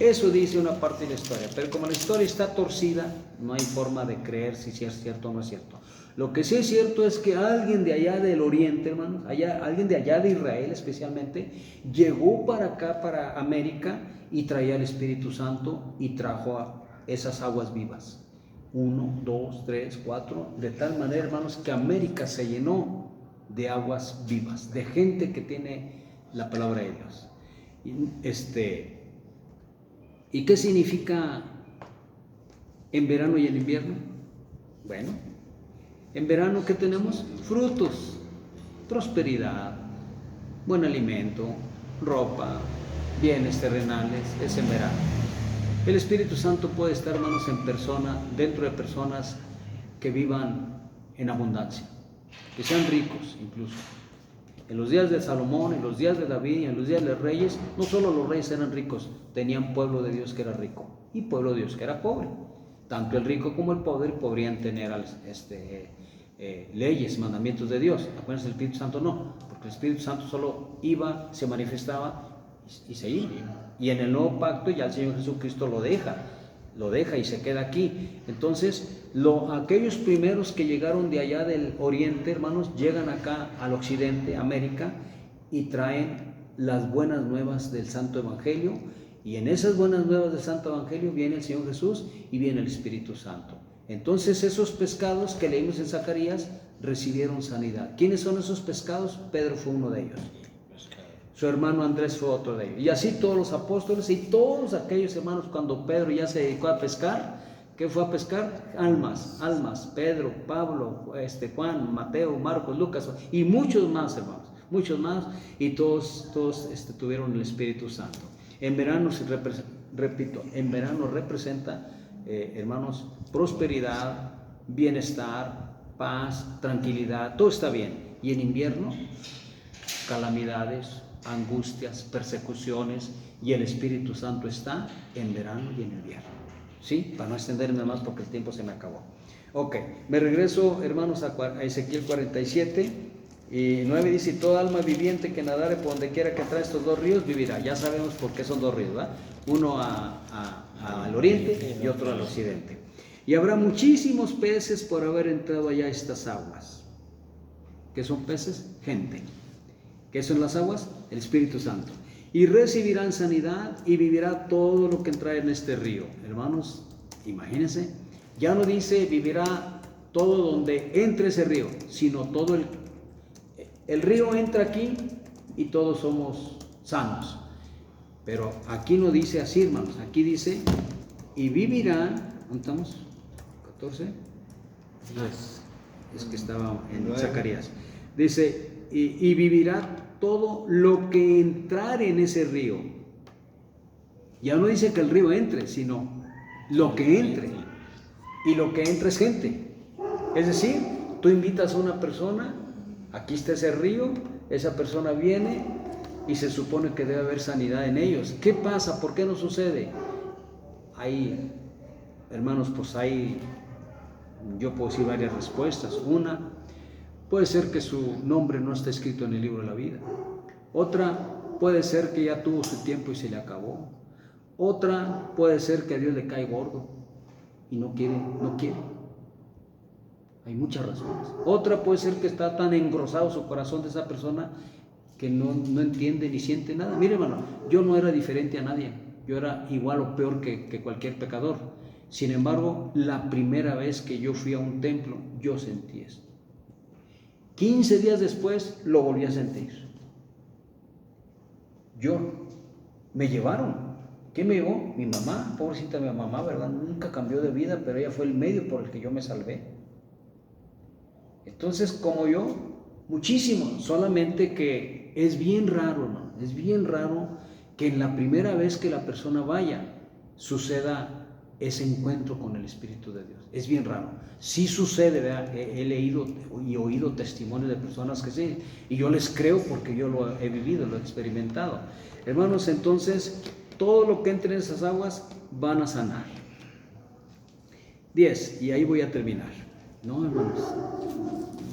Eso dice una parte de la historia, pero como la historia está torcida, no hay forma de creer si es cierto o no es cierto. Lo que sí es cierto es que alguien de allá del oriente, hermanos, alguien de allá de Israel especialmente, llegó para acá, para América, y traía el Espíritu Santo y trajo esas aguas vivas. 1, 2, 3, 4, de tal manera, hermanos, que América se llenó de aguas vivas, de gente que tiene la palabra de Dios. ¿Y qué significa en verano y en invierno? Bueno, en verano, ¿qué tenemos? Frutos, prosperidad, buen alimento, ropa, bienes terrenales, es en verano. El Espíritu Santo puede estar, hermanos, dentro de personas que vivan en abundancia, que sean ricos incluso. En los días de Salomón, en los días de David, en los días de los reyes, no solo los reyes eran ricos, tenían pueblo de Dios que era rico y pueblo de Dios que era pobre. Tanto el rico como el pobre podrían tener leyes, mandamientos de Dios. Acuérdense, el Espíritu Santo no, porque el Espíritu Santo solo iba, se manifestaba y se iba. Y en el nuevo pacto ya el Señor Jesucristo lo deja y se queda aquí. Entonces, aquellos primeros que llegaron de allá del oriente, hermanos, llegan acá al occidente, América, y traen las buenas nuevas del Santo Evangelio. Y en esas buenas nuevas del Santo Evangelio viene el Señor Jesús y viene el Espíritu Santo. Entonces, esos pescados que leímos en Zacarías recibieron sanidad. ¿Quiénes son esos pescados? Pedro fue uno de ellos. Su hermano Andrés fue otro de ellos. Y así todos los apóstoles y todos aquellos hermanos, cuando Pedro ya se dedicó a pescar, ¿qué fue a pescar? Almas. Pedro, Pablo, Juan, Mateo, Marcos, Lucas y muchos más, hermanos. Muchos más, y todos tuvieron el Espíritu Santo. En verano, en verano representa, hermanos, prosperidad, bienestar, paz, tranquilidad, todo está bien. Y en invierno, calamidades, angustias, persecuciones, y el Espíritu Santo está en verano y en invierno. ¿Sí? Para no extenderme más porque el tiempo se me acabó. Ok, me regreso, hermanos, a Ezequiel 47 y 9 dice: toda alma viviente que nadare por donde quiera que trae estos dos ríos vivirá. Ya sabemos por qué son dos ríos, ¿verdad? Uno al oriente y otro al occidente. Y habrá muchísimos peces por haber entrado allá a estas aguas. ¿Qué son peces? Gente. ¿Qué son las aguas? El Espíritu Santo. Y recibirán sanidad y vivirá todo lo que entra en este río. Hermanos, imagínense, ya no dice vivirá todo donde entre ese río, sino todo el río entra aquí y todos somos sanos. Pero aquí no dice así, hermanos, aquí dice y vivirá. ¿Dónde estamos? 14. Es que estaba en Zacarías. Dice y vivirá todo lo que entrare en ese río. Ya no dice que el río entre, sino lo que entre. Y lo que entra es gente. Es decir, tú invitas a una persona, aquí está ese río, esa persona viene y se supone que debe haber sanidad en ellos. ¿Qué pasa? ¿Por qué no sucede? Ahí, hermanos, pues ahí yo puedo decir varias respuestas. Una, puede ser que su nombre no está escrito en el libro de la vida. Otra, puede ser que ya tuvo su tiempo y se le acabó. Otra, puede ser que a Dios le cae gordo y no quiere. Hay muchas razones. Otra puede ser que está tan engrosado su corazón de esa persona que no entiende ni siente nada. Mire, hermano, yo no era diferente a nadie. Yo era igual o peor que cualquier pecador. Sin embargo, la primera vez que yo fui a un templo, yo sentí esto. 15 días después lo volví a sentir. Me llevaron. ¿Quién me llevó? Mi mamá, pobrecita mi mamá, ¿verdad? Nunca cambió de vida, pero ella fue el medio por el que yo me salvé. Entonces, como yo, muchísimo, solamente que es bien raro, hermano, es bien raro que en la primera vez que la persona vaya, suceda ese encuentro con el Espíritu de Dios. Es bien raro. Sí sucede, ¿verdad? He leído y oído testimonios de personas que sí, y yo les creo porque yo lo he vivido, lo he experimentado. Hermanos, entonces, todo lo que entre en esas aguas van a sanar. 10, y ahí voy a terminar. No, hermanos,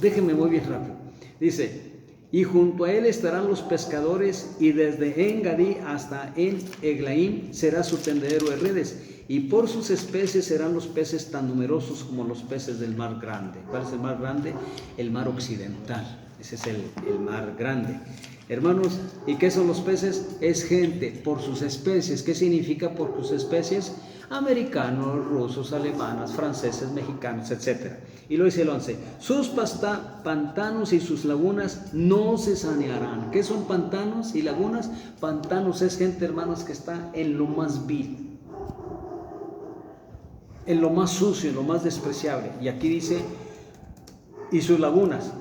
déjenme, voy bien rápido. Dice, y junto a él estarán los pescadores, y desde En-Gadí hasta En-Eglaim será su tendedero de redes, y por sus especies serán los peces tan numerosos como los peces del mar grande. ¿Cuál es el mar grande? El mar occidental. Ese es el mar grande. Hermanos, ¿y qué son los peces? Es gente por sus especies. ¿Qué significa por sus especies? Americanos, rusos, alemanes, franceses, mexicanos, etc. Y lo dice el 11. Sus pantanos y sus lagunas no se sanearán. ¿Qué son pantanos y lagunas? Pantanos es gente, hermanos, que está en lo más vil, en lo más sucio, en lo más despreciable. Y aquí dice, y sus lagunas.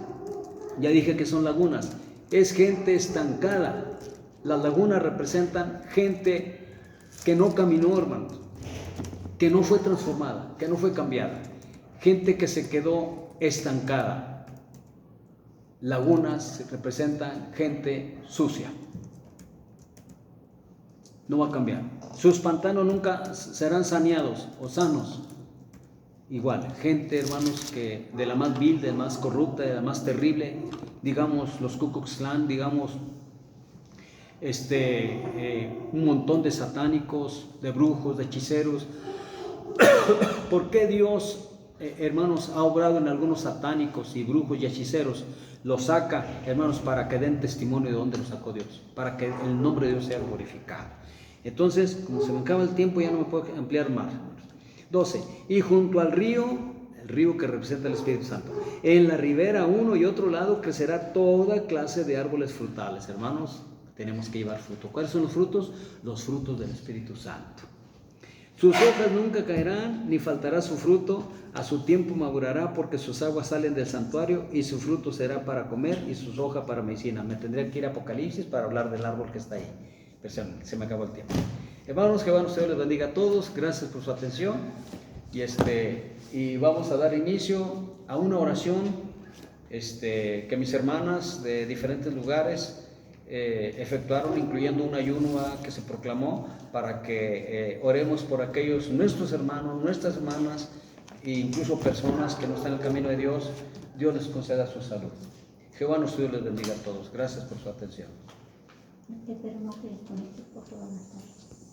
Ya dije que son lagunas. Es gente estancada. Las lagunas representan gente que no caminó, hermanos, que no fue transformada, que no fue cambiada. Gente que se quedó estancada. Lagunas representan gente sucia. No va a cambiar. Sus pantanos nunca serán saneados o sanos. Igual, gente, hermanos, que de la más vil, de la más corrupta, de la más terrible, digamos los Ku Klux Klan, digamos un montón de satánicos, de brujos, de hechiceros. ¿Por qué Dios, hermanos, ha obrado en algunos satánicos y brujos y hechiceros? Los saca, hermanos, para que den testimonio de dónde los sacó Dios, para que el nombre de Dios sea glorificado. Entonces, como se me acaba el tiempo, ya no me puedo ampliar más. 12. Y junto al río, el río que representa el Espíritu Santo, en la ribera a uno y otro lado crecerá toda clase de árboles frutales. Hermanos, tenemos que llevar fruto. ¿Cuáles son los frutos? Los frutos del Espíritu Santo. Sus hojas nunca caerán, ni faltará su fruto. A su tiempo madurará, porque sus aguas salen del santuario, y su fruto será para comer, y sus hojas para medicina. Me tendría que ir a Apocalipsis para hablar del árbol que está ahí. Pero se me acabó el tiempo. Hermanos, que van, Dios les bendiga a todos. Gracias por su atención. Y vamos a dar inicio a una oración que mis hermanas de diferentes lugares efectuaron, incluyendo un ayuno que se proclamó para que oremos por aquellos nuestros hermanos, nuestras hermanas e incluso personas que no están en el camino de Dios. Dios les conceda su salud. Jehová nuestro Dios les bendiga a todos. Gracias por su atención. Espero no que desconectes porque van a estar.